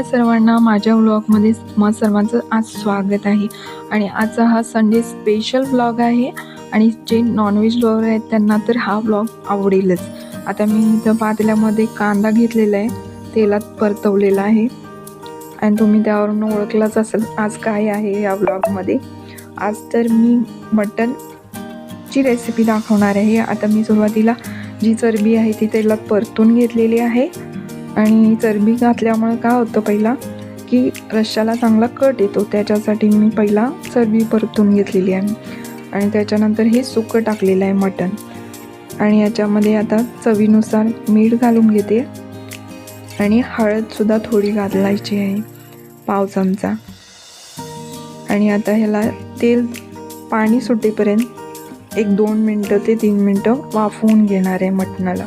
सर्वांना माझ्या व्लॉगमध्ये सर्वांचं आज स्वागत आहे. आणि आजचा हा संडे स्पेशल व्लॉग आहे. आणि जे नॉनव्हेज लवर आहेत त्यांना तर हा व्लॉग आवडेलच. आता मी इथं पातेल्यामध्ये कांदा घेतलेला आहे, तेलात परतवलेला आहे. आणि तुम्ही त्यावरून ओळखलाच असेल आज काय आहे या व्लॉगमध्ये. आज तर मी मटनची रेसिपी दाखवणार आहे. आता मी सुरुवातीला जी चरबी आहे ती तेलात परतून घेतलेली आहे. आणि चरबी घातल्यामुळे काय होतं पहिला की रश्श्याला चांगला कट येतो, त्याच्यासाठी मी पहिला चरबी परतून घेतलेली आहे. आणि त्याच्यानंतर हे सुकं टाकलेलं आहे मटण. आणि याच्यामध्ये आता चवीनुसार मीठ घालून घेते. आणि हळदसुद्धा थोडी घालायची आहे, पाव चमचा. आणि आता ह्याला तेल पाणी सुटेपर्यंत 1-2 मिनटं ते 3 मिनटं वाफवून घेणार आहे मटणाला.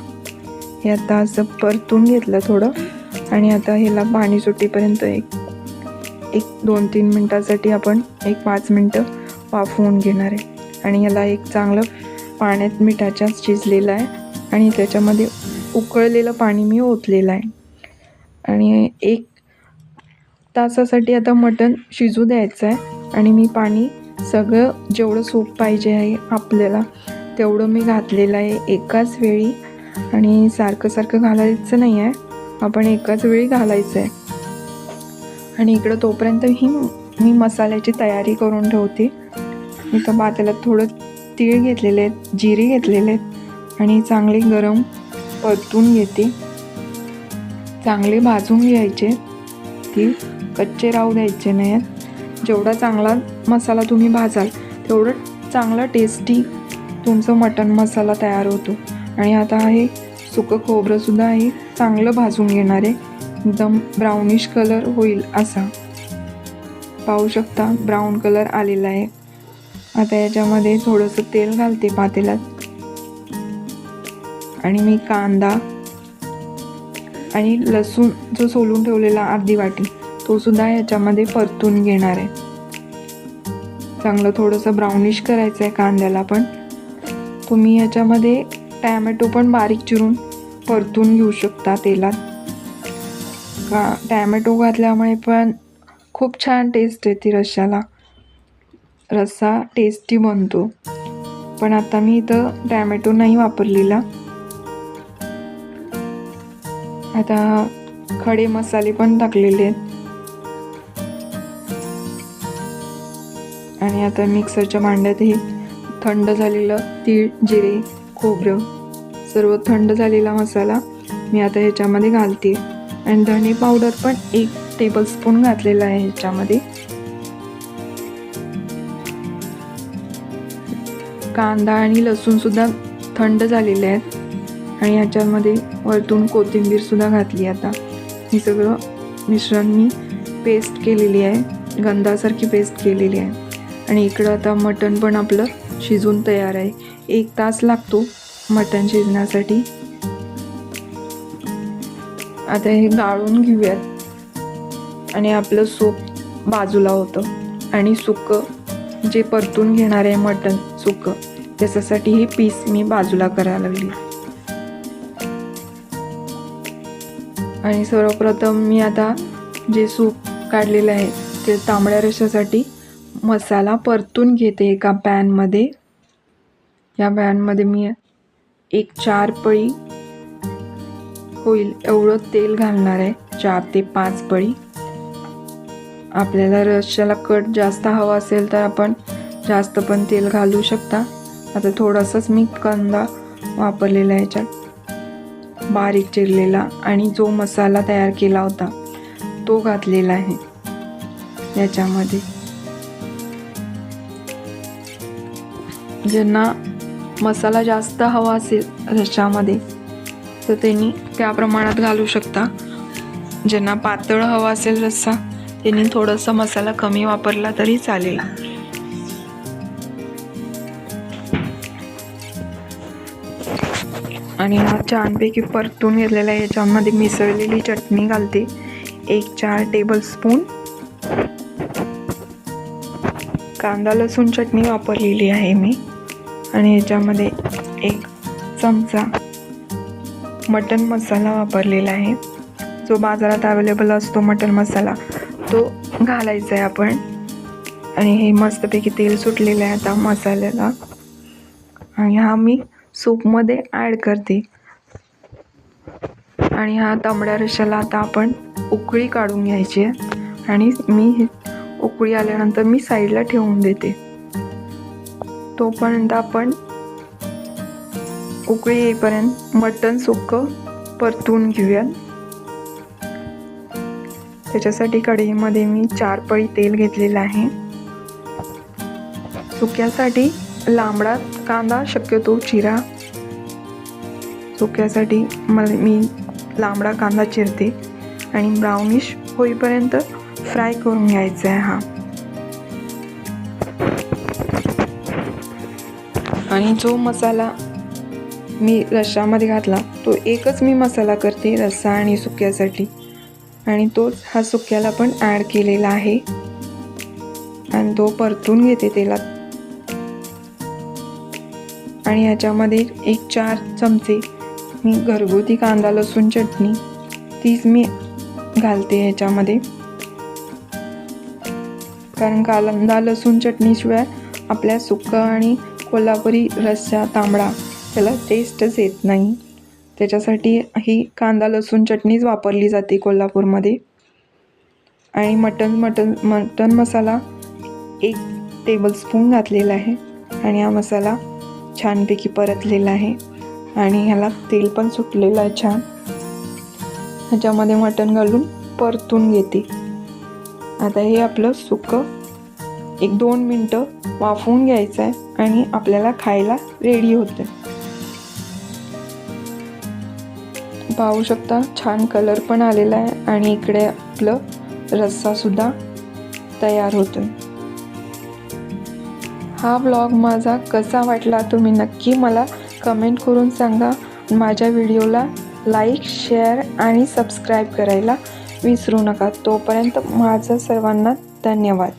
हे आता असं परतून घेतलं थोडं. आणि आता ह्याला पाणी सुटेपर्यंत एक 2-3 मिनटासाठी आपण 5 मिनटं वाफवून घेणार आहे. आणि ह्याला एक चांगलं पाण्यात मिठाच्या शिजलेलं आहे. आणि त्याच्यामध्ये उकळलेलं पाणी मी ओतलेलं आहे. आणि 1 तासासाठी आता मटण शिजू द्यायचं आहे. आणि मी पाणी सगळं जेवढं सूप पाहिजे आहे आपल्याला तेवढं मी घातलेलं आहे एकाच वेळी. आणि सारखं घालायचं नाही आहे, आपण एकाच वेळी घालायचं आहे. आणि इकडं तोपर्यंत मी मसाल्याची तयारी करून ठेवते. इथं पातेल्यात थोडं तीळ घेतलेले आहेत, जिरे घेतलेले आहेत. आणि चांगले गरम परतून घेते. चांगले भाजून घ्यायचे, ती कच्चे राहू द्यायचे नाही आहेत. जेवढा चांगला मसाला तुम्ही भाजाल तेवढं चांगला टेस्टी तुमचं मटण मसाला तयार होतो. आणि आता हे सुकं खोबरंसुद्धा आहे चांगलं भाजून घेणार आहे, एकदम ब्राउनिश कलर होईल असा. पाहू शकता ब्राऊन कलर आलेला आहे. आता याच्यामध्ये थोडंसं तेल घालते पातेल्यात. आणि मी कांदा आणि लसूण जो सोलून ठेवलेला अर्धी वाटी तो सुद्धा याच्यामध्ये परतून घेणार आहे. चांगलं थोडंसं ब्राउनिश करायचं आहे कांद्याला पण. तुम्ही याच्यामध्ये टॅमॅटो पण बारीक चिरून परतून घेऊ शकता तेलात. टॅमॅटो घातल्यामुळे पण खूप छान टेस्ट येते रश्श्याला, रस्सा टेस्टी बनतो. पण आता मी इथं टॅमॅटो नाही वापरलेला. आता खडे मसाले पण टाकलेले आहेत. आणि आता मिक्सरच्या भांड्यात हे थंड झालेलं तीळ, जिरे, खोबरं सर्व थंड झालेला मसाला मी आता ह्याच्यामध्ये घालते. आणि धणे पावडर पण 1 टेबलस्पून घातलेला आहे ह्याच्यामध्ये. कांदा आणि लसूणसुद्धा थंड झालेले आहेत. आणि ह्याच्यामध्ये वरतून कोथिंबीरसुद्धा घातली. आता हे सगळं मिश्रण मी पेस्ट केलेली आहे, गंधासारखी पेस्ट केलेली आहे. आणि इकडं आता मटण पण आपलं शिजून तयार आहे. 1 तास लागतो मटण शिजण्यासाठी. आता हे गाळून घेऊयात. आणि आपलं सूप बाजूला होतं. आणि सुकं जे परतून घेणार आहे मटण सुकं, त्याच्यासाठी हे पीस मी बाजूला करायला लागली. आणि सर्वप्रथम मी आता जे सूप काढलेलं आहे ते तांबड्या रश्श्यासाठी मसाला परतून घेते एका पॅनमध्ये. या पॅनमध्ये मी 4 पळी होईल एवढं तेल घालणार आहे, 4 ते 5 पळी. आपल्याला रश्श्याला कट जास्त हवा असेल तर आपण जास्त पण तेल घालू शकता. आता थोडासाच मी कांदा वापरलेला आहे याच्यात बारीक चिरलेला. आणि जो मसाला तयार केला होता तो घातलेला आहे याच्यामध्ये. ज्यांना मसाला जास्त हवा असेल रश्श्यामध्ये तर त्यांनी त्या प्रमाणात घालू शकता. ज्यांना पातळ हवा असेल रस्सा त्यांनी थोडासा मसाला कमी वापरला तरी चालेल. आणि हा छानपैकी परतून घेतलेला आहे. याच्यामध्ये मिसळलेली चटणी घालते 4 टेबलस्पून. कांदा लसूण चटणी वापरलेली आहे मी. आणि याच्यामध्ये 1 चमचा मटन मसाला वापरलेला आहे, जो बाजारात अवेलेबल असतो मटण मसाला तो घालायचा आहे आपण. आणि हे मस्तपैकी तेल सुटलेलं आहे आता मसाल्याला. आणि हा मी सूपमध्ये ॲड करते. आणि हा तांबड्या रश्श्याला आता आपण उकळी काढून घ्यायची आहे. आणि मी उकळी आल्यानंतर मी साईडला ठेवून देते. तोपर्यंत आपण उकळी येईपर्यंत मटण सुक्कं परतून घेऊयात. त्याच्यासाठी कढईमध्ये मी 4 पळी तेल घेतलेलं आहे. सुक्यासाठी लांबडा कांदा शक्यतो चिरा. सुक्यासाठी मी लांबडा कांदा चिरते आणि ब्राउनिश होईपर्यंत फ्राय करून घ्यायचा आहे हा. आणि जो मसाला मी रश्श्यामध्ये घातला तो एकच मी मसाला करते रस्सा आणि सुक्यासाठी. आणि तोच हा सुक्याला पण ॲड केलेला आहे आणि तो परतून घेते तेलात. आणि ह्याच्यामध्ये 1-4 चमचे मी घरगुती कांदा लसूण चटणी तीच मी घालते ह्याच्यामध्ये. कारण कांदा लसूण चटणीशिवाय आपल्या सुक्का आणि कोल्हापुरी रस्सा तांबडा त्याला टेस्टच येत नाही. त्याच्यासाठी ही कांदा लसूण चटणीच वापरली जाते कोल्हापूरमध्ये. आणि मटण मसाला 1 टेबलस्पून घातलेला आहे. आणि हा मसाला छानपैकी परतलेला आहे आणि ह्याला तेल पण सुटलेलं आहे छान. ह्याच्यामध्ये मटण घालून परतून घेते. आता हे आपलं सुक्कं 1-2 मिनटं वाफवून घ्यायचं आहे आणि आपल्याला खायला रेडी होतं. पाहू शकता छान कलर पण आलेला आहे आणि इकडे आपलं रस्सासुद्धा तयार होतोय. हा व्लॉग माझा कसा वाटला तुम्ही नक्की मला कमेंट करून सांगा. माझ्या व्हिडिओला लाईक, शेअर आणि सबस्क्राईब करायला विसरू नका. तोपर्यंत माझं सर्वांना धन्यवाद.